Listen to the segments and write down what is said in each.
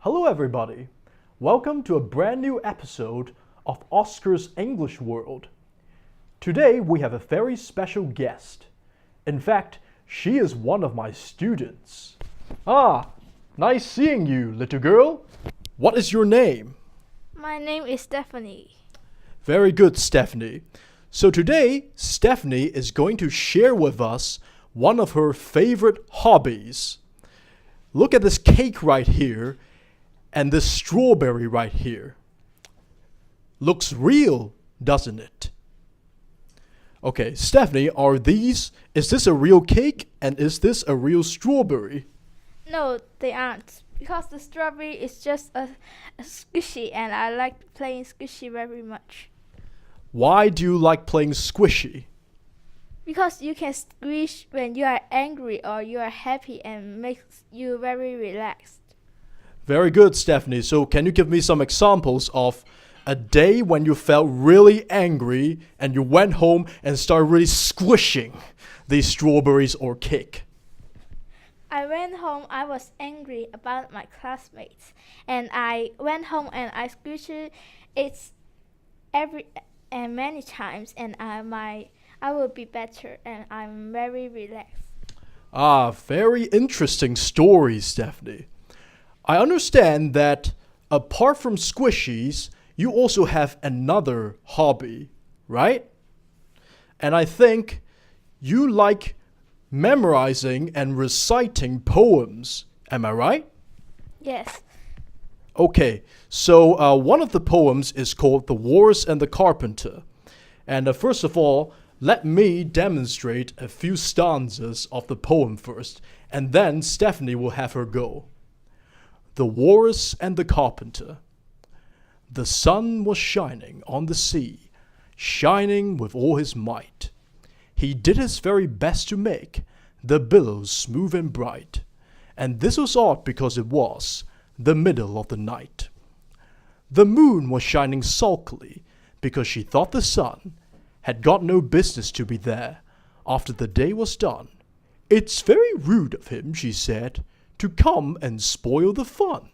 Hello everybody. Welcome to a brand new episode of Oscar's English World. Today we have a very special guest. In fact, she is one of my students. Ah, nice seeing you, little girl. What is your name? My name is Stephanie. Very good, Stephanie. So today, Stephanie is going to share with us one of her favorite hobbies. Look at this cake right here and this strawberry right here. Looks real, doesn't it? Okay, Stephanie, is this a real cake and is this a real strawberry? No, they aren't. Because the strawberry is just a squishy and I like playing squishy very much. Why do you like playing squishy? Because you can squish when you are angry or you are happy and makes you very relaxed. Very good, Stephanie. So can you give me some examples of a day when you felt really angry and you went home and started really squishing these strawberries or cake? I went home, I was angry about my classmates. And I went home and I squished it many times and I will be better and I'm very relaxed. Ah, very interesting story, Stephanie. I understand that apart from squishies, you also have another hobby, right? And I think you like memorizing and reciting poems. Am I right? Yes. Okay, so one of the poems is called The Walrus and the Carpenter. And first of all, let me demonstrate a few stanzas of the poem first, and then Stephanie will have her go. The Walrus and the Carpenter. The sun was shining on the sea, shining with all his might. He did his very best to make the billows smooth and bright, and this was odd because it was the middle of the night. The moon was shining sulkily because she thought the sun had got no business to be there after the day was done. It's very rude of him, she said, to come and spoil the fun.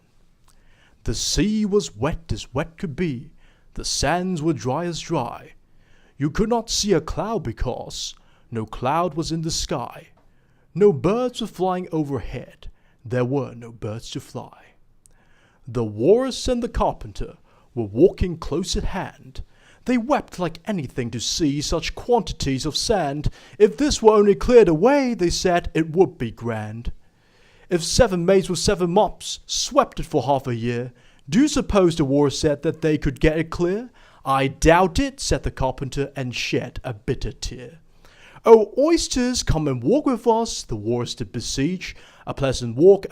The sea was wet as wet could be, the sands were dry as dry. You could not see a cloud because no cloud was in the sky. No birds were flying overhead, there were no birds to fly. The Walrus and the Carpenter were walking close at hand. They wept like anything to see such quantities of sand. If this were only cleared away, they said, it would be grand. If 7 maids with 7 mops swept it for half a year, do you suppose, the Walrus said, that they could get it clear? I doubt it, said the Carpenter, and shed a bitter tear. Oh, oysters, come and walk with us, the Walrus did beseech. A pleasant walk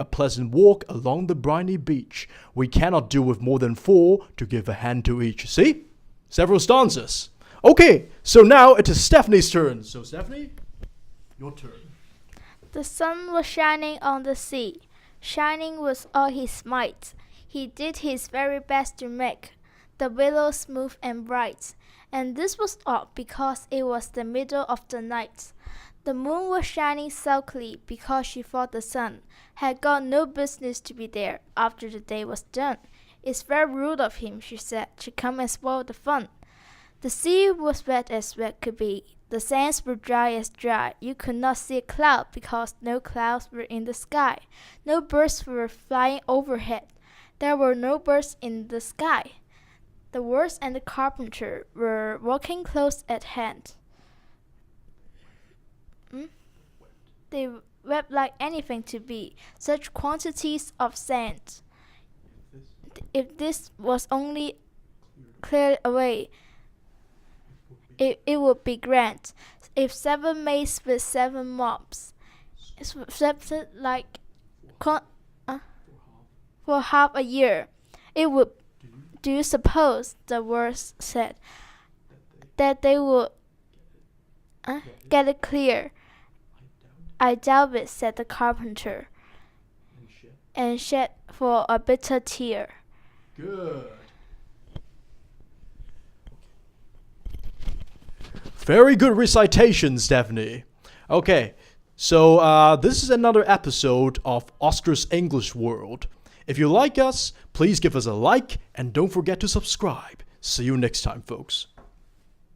along the briny beach. We cannot do with more than 4 to give a hand to each. See? Several stanzas. Okay, so now it is Stephanie's turn. So Stephanie, your turn. The sun was shining on the sea, shining with all his might. He did his very best to make the billows smooth and bright. And this was odd because it was the middle of the night. The moon was shining sulkily because she thought the sun had got no business to be there after the day was done. It's very rude of him, she said, to come and spoil the fun. The sea was wet as wet could be. The sands were dry as dry. You could not see a cloud because no clouds were in the sky. No birds were flying overhead. There were no birds in the sky. The Walrus and the Carpenter were walking close at hand. They wept like anything to be, such quantities of sand. If this was only cleared away, it would be grand. If 7 maids with 7 mops swept it like for half a year, it would. Do you suppose, the Walrus said, that they would get it clear? I doubt it, said the Carpenter, and shed for a bitter tear. Good. Very good recitation, Stephanie. Okay, so this is another episode of Oscar's English World. If you like us, please give us a like and don't forget to subscribe. See you next time, folks.